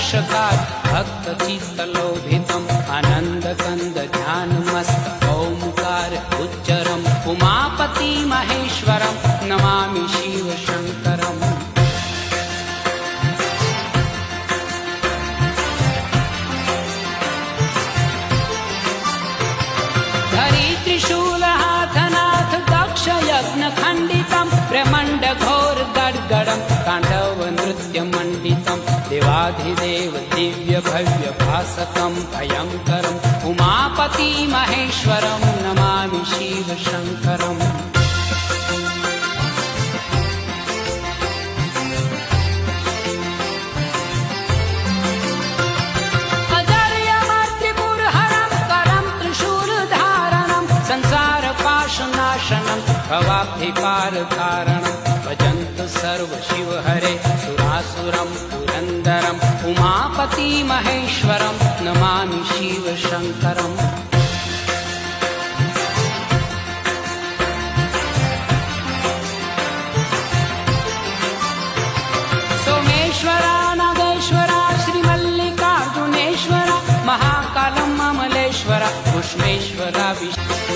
रक्षकात् भक्तचित्तलोभितम् आनन्दकन्द ध्यानमस्त ओंकार उच्चरम् उमापति महेश्वरम् नमामि शिवशङ्करम्। त्रिशूलहाथनाथ दक्षयज्ञखण्डितम् ब्रह्मण्डघोरगड्गडम् ताण्डवनृत्यमण्डितम् देवाधिदेव दिव्यभव्यभासकम् भयङ्करम् उमापति महेश्वरम् नमामि शिवशङ्करम्। भवाब्धिपारकारणम् भजन्तु सर्वशिव हरे सुरासुरम् पुरन्दरम् उमापति महेश्वरम् नमामि शिवशङ्करम्।